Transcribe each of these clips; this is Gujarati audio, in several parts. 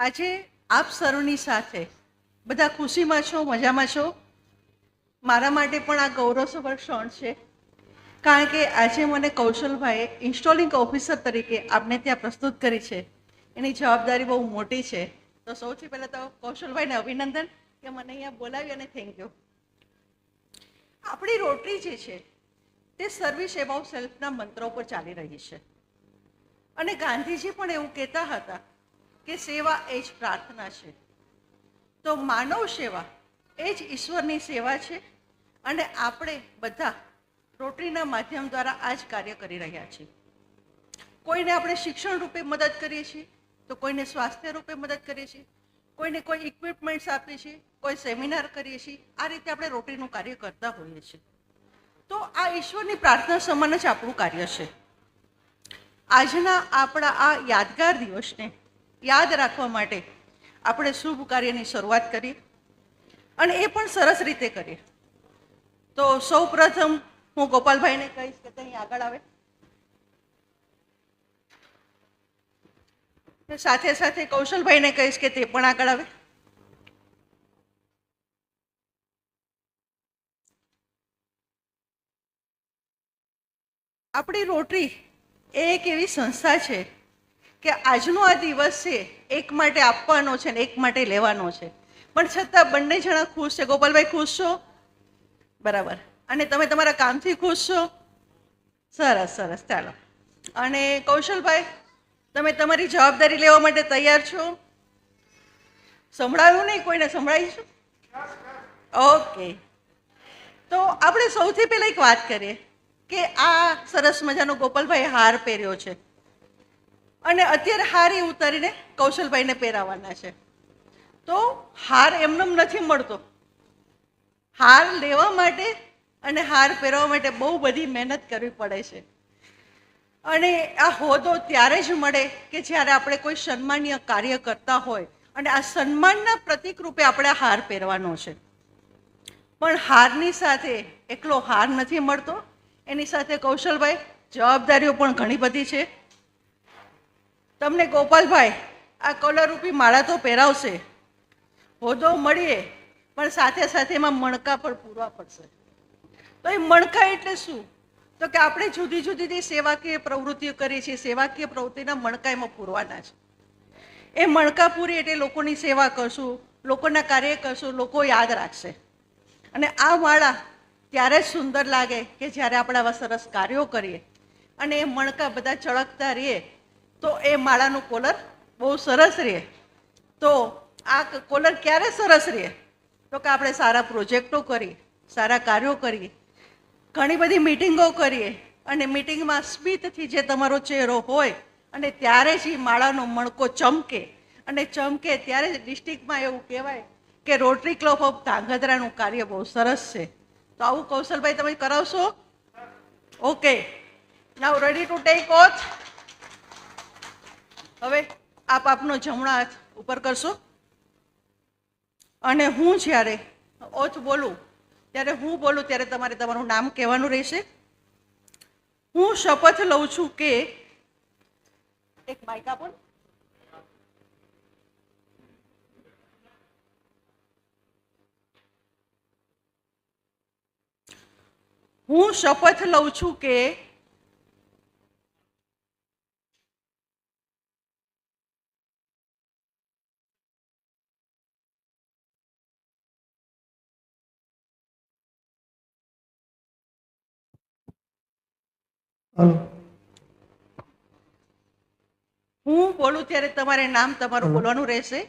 આજે આપ સર્વની સાથે બધા ખુશીમાં છો, મજામાં છો. મારા માટે પણ આ ગૌરવસભર ક્ષણ છે, કારણ કે આજે મને કૌશલભાઈએ ઇન્સ્ટોલિંગ ઓફિસર તરીકે આપને ત્યાં પ્રસ્તુત કરી છે. એની જવાબદારી બહુ મોટી છે. તો સૌથી પહેલાં તો કૌશલભાઈને અભિનંદન કે મને અહીંયા બોલાવી અને થેન્ક યુ. આપણી રોટરી જે છે તે સર્વિસ એબાઉટ સેલ્ફના મંત્રો પર ચાલી રહી છે, અને ગાંધીજી પણ એવું કહેતા હતા કે સેવા એ જ પ્રાર્થના છે. તો માનવ સેવા એ જ ઈશ્વરની સેવા છે, અને આપણે બધા રોટરીના માધ્યમ દ્વારા આ જ કાર્ય કરી રહ્યા છીએ. કોઈને આપણે શિક્ષણ રૂપે મદદ કરીએ છીએ, તો કોઈને સ્વાસ્થ્ય રૂપે મદદ કરીએ છીએ, કોઈને કોઈ ઇક્વિપમેન્ટ્સ આપીએ છીએ, કોઈ સેમિનાર કરીએ છીએ. આ રીતે આપણે રોટરીનું કાર્ય કરતા હોઈએ છીએ. તો આ ઈશ્વરની પ્રાર્થના સમાન જ આપણું કાર્ય છે. આજના આપણા આ યાદગાર દિવસને યાદ રાખવા માટે આપણે શુભ કાર્યની શરૂઆત કરીએ, અને એ પણ સરસ રીતે કરીએ. તો સૌ પ્રથમ હું ગોપાલભાઈને કહીશ કે ત્યાં આગળ આવે. સાથે સાથે કૌશલભાઈને કહીશ કે તે પણ આગળ આવે. આપણી રોટરી એ એક એવી સંસ્થા છે કે આજનો આ દિવસ છે એક માટે આપવાનો છે ને એક માટે લેવાનો છે, પણ છતાં બંને જણા ખુશ છે. ગોપાલભાઈ ખુશ છો? બરાબર. અને તમે તમારા કામથી ખુશ છો? સરસ સરસ. ચાલો. અને કૌશલભાઈ, તમે તમારી જવાબદારી લેવા માટે તૈયાર છો? સંભળાયું નહીં? કોઈને સંભળાવીશું? ઓકે. તો આપણે સૌથી પહેલાં એક વાત કરીએ કે આ સરસ મજાનો ગોપાલભાઈ હાર પહેર્યો છે, અને અત્યારે હાર એ ઉતારીને કૌશલભાઈને પહેરાવવાના છે. તો હાર એમનેમ નથી મળતો. હાર લેવા માટે અને હાર પહેરવા માટે બહુ બધી મહેનત કરવી પડે છે. અને આ હોદ્દો ત્યારે જ મળે કે જ્યારે આપણે કોઈ સન્માનીય કાર્ય કરતા હોય, અને આ સન્માનના પ્રતીક રૂપે આપણે આ હાર પહેરવાનો છે. પણ હારની સાથે એકલો હાર નથી મળતો, એની સાથે કૌશલભાઈ જવાબદારીઓ પણ ઘણી બધી છે. તમને ગોપાલભાઈ આ કલરરૂપી માળા તો પહેરાવશે, હોદ્દો મળીએ, પણ સાથે સાથે એમાં મણકા પણ પૂરવા પડશે. તો એ મણકા એટલે શું? તો કે આપણે જુદી જુદી જે સેવાકીય પ્રવૃત્તિઓ કરીએ છીએ, સેવાકીય પ્રવૃત્તિના મણકા એમાં પૂરવાના છે. એ મણકા પૂરી એટલે લોકોની સેવા કરશું, લોકોના કાર્ય કરશું, લોકો યાદ રાખશે. અને આ માળા ત્યારે જ સુંદર લાગે કે જ્યારે આપણે આવા સરસ કાર્યો કરીએ અને એ મણકા બધા ચળકતા રહીએ, તો એ માળાનું કોલર બહુ સરસ રહે. તો આ કોલર ક્યારે સરસ રહે? તો કે આપણે સારા પ્રોજેક્ટો કરીએ, સારા કાર્યો કરીએ, ઘણી બધી મિટિંગો કરીએ, અને મિટિંગમાં સ્મિતથી જે તમારો ચહેરો હોય, અને ત્યારે જ એ માળાનો મણકો ચમકે, અને ચમકે ત્યારે જ ડિસ્ટ્રિક્ટમાં એવું કહેવાય કે રોટરી ક્લબ ઓફ ધાંગધ્રાનું કાર્ય બહુ સરસ છે. તો આવું કૌશલભાઈ તમે કરાવશો? Okay. Now ready to take oath. હવે આપ આપનો જમણો હાથ ઉપર કરશો, અને હું જ્યારે ઓથ બોલું ત્યારે હું બોલું ત્યારે તમારે તમારું નામ કહેવાનું રહેશે. હું શપથ લઉં છું કે, એક માઇક આપો. હું શપથ લઉં છું કે હું બોલું ત્યારે તમારે નામ તમારું બોલવાનું રહેશે.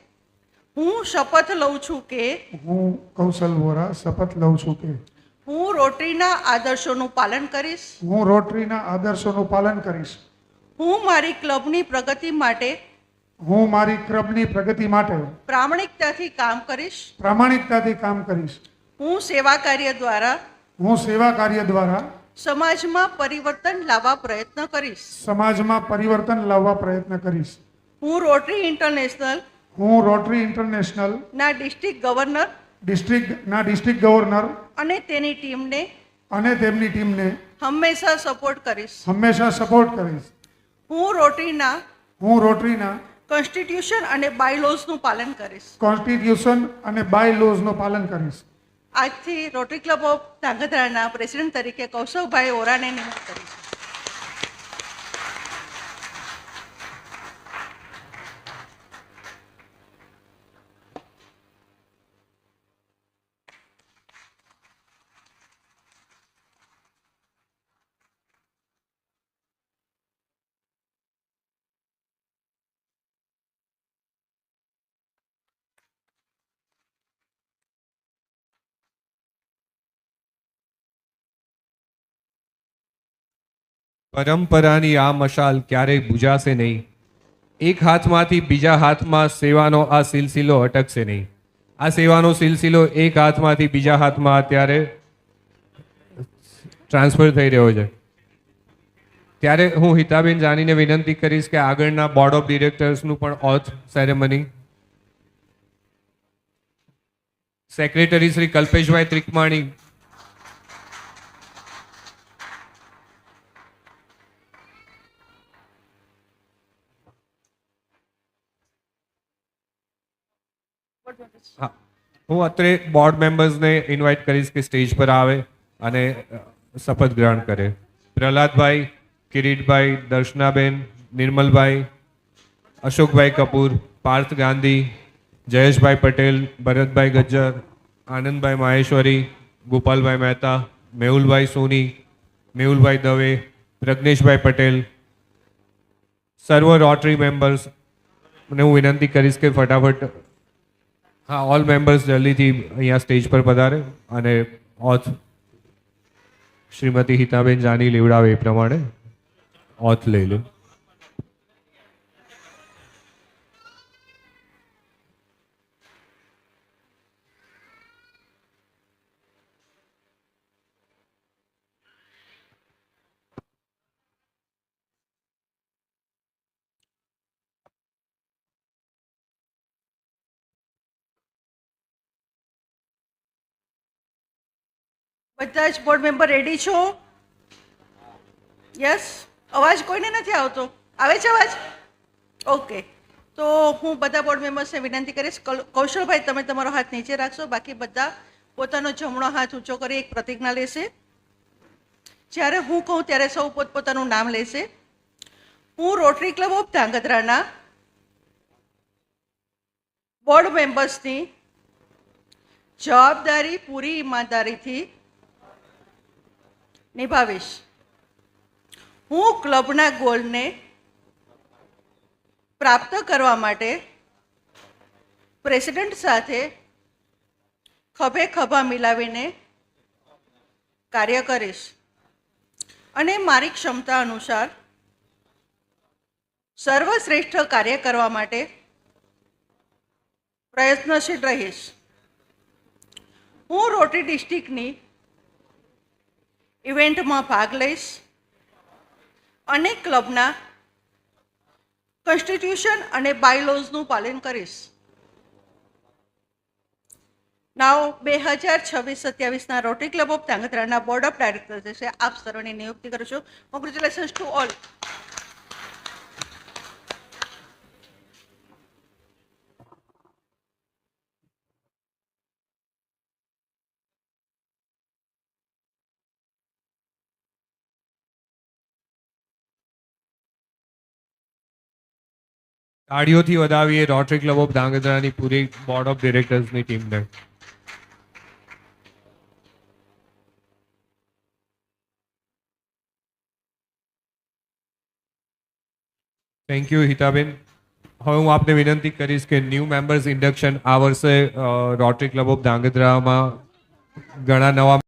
હું શપથ લઉં છું કે હું કૌશલ વોરા શપથ લઉં છું કે હું રોટરીના આદર્શોનું પાલન કરીશ. હું રોટરીના આદર્શોનું પાલન કરીશ. હું મારી ક્લબની પ્રગતિ માટે હું મારી ક્લબની પ્રગતિ માટે પ્રામાણિકતાથી કામ કરીશ. પ્રામાણિકતાથી કામ કરીશ. હું સેવા કાર્ય દ્વારા હું સેવા કાર્ય દ્વારા સમાજમાં પરિવર્તન લાવવા પ્રયત્ન કરીશ. સમાજમાં પરિવર્તન લાવવા પ્રયત્ન કરીશ. હું રોટરી ઇન્ટરનેશનલ હું રોટરી ઇન્ટરનેશનલ ના ડિસ્ટ્રિક્ટ ગવર્નર ડિસ્ટ્રિક્ટ ગવર્નર અને તેની ટીમને અને તેમની ટીમને હંમેશા સપોર્ટ કરીશ. હંમેશા સપોર્ટ કરીશ. હું રોટરીના હું રોટરીના કોન્સ્ટિટ્યુશન અને બાયલોઝનું પાલન કરીશ. કોન્સ્ટિટ્યુશન અને બાય લોઝનું પાલન કરીશ. આજથી રોટરી ક્લબ ઓફ ધાંગધ્રાના પ્રેસિડેન્ટ તરીકે કૌશવભાઈ ઓરાને નિમણૂક કરીશ. પરંપરાની આ મશાલ ક્યારેય બુઝાશે નહીં. એક હાથમાંથી બીજા હાથમાં સેવાનો આ સિલસિલો અટકશે નહીં. આ સેવાનો સિલસિલો એક હાથમાંથી બીજા હાથમાં અત્યારે ટ્રાન્સફર થઈ રહ્યો છે. ત્યારે હું હિતાબેન જાનીને વિનંતી કરીશ કે આગળના બોર્ડ ઓફ ડિરેક્ટર્સનું પણ oath ceremony secretary Shri Kalpeshbhai ત્રિકમાણી, હા, હું અત્રે બોર્ડ મેમ્બર્સને ઇન્વાઇટ કરીશ કે સ્ટેજ પર આવે અને શપથ ગ્રહણ કરે. પ્રહલાદભાઈ, કિરીટભાઈ, દર્શનાબેન, નિર્મલભાઈ, અશોકભાઈ કપૂર, પાર્થ ગાંધી, જયેશભાઈ પટેલ, ભરતભાઈ ગજ્જર, આનંદભાઈ માહેશ્વરી, ગોપાલભાઈ મહેતા, મેહુલભાઈ સોની, મેહુલભાઈ દવે, પ્રજ્ઞેશભાઈ પટેલ, સર્વ રોટરી મેમ્બર્સ ને હું વિનંતી કરીશ કે ફટાફટ હા ઓલ મેમ્બર્સ જલ્દીથી અહીંયા સ્ટેજ પર પધારે અને ઓથ શ્રીમતી હિતાબેન જાની લેવડાવે એ પ્રમાણે ઓથ લઈ લે. બધા જ બોર્ડ મેમ્બર રેડી છો? યસ. અવાજ કોઈને નથી આવતો? આવે છે અવાજ? ઓકે. તો હું બધા બોર્ડ મેમ્બર્સને વિનંતી કરીશ, કૌશલભાઈ તમે તમારો હાથ નીચે રાખશો, બાકી બધા પોતાનો જમણો હાથ ઊંચો કરી એક પ્રતિજ્ઞા લેશે. જ્યારે હું કહું ત્યારે સૌ પોતપોતાનું નામ લેશે. હું રોટરી ક્લબ ઓફ ધાંગધ્રાના બોર્ડ મેમ્બર્સની જવાબદારી પૂરી ઈમાનદારીથી નિભાવીશ. હું ક્લબના ગોલને પ્રાપ્ત કરવા માટે પ્રેસિડેન્ટ સાથે ખભે ખભા મિલાવીને કાર્ય કરીશ અને મારી ક્ષમતા અનુસાર સર્વશ્રેષ્ઠ કાર્ય કરવા માટે પ્રયત્નશીલ રહીશ. હું રોટરી ડિસ્ટ્રિક્ટની ઇવેન્ટમાં ભાગ લઈશ અને ક્લબના કોન્સ્ટિટ્યુશન અને બાયલોઝનું પાલન કરીશ. નાવ 2026-27ના રોટરી ક્લબ ઓફ ધાંગધ્રાના બોર્ડ ઓફ ડાયરેક્ટર્સ છે આપ સર્વની નિયુક્તિ કરું છું. Congratulations to all. તાળીઓથી વધાવીએ રોટરી ક્લબ ઓફ ધાંગધ્રાની પૂરી બોર્ડ ઓફ ડિરેક્ટર્સની ટીમને. થેન્ક યુ હિતાબેન. હવે હું આપને વિનંતી કરીશ કે ન્યૂ મેમ્બર્સ ઇન્ડક્શન આ વર્ષે રોટરી ક્લબ ઓફ ધાંગધ્રામાં ઘણા નવા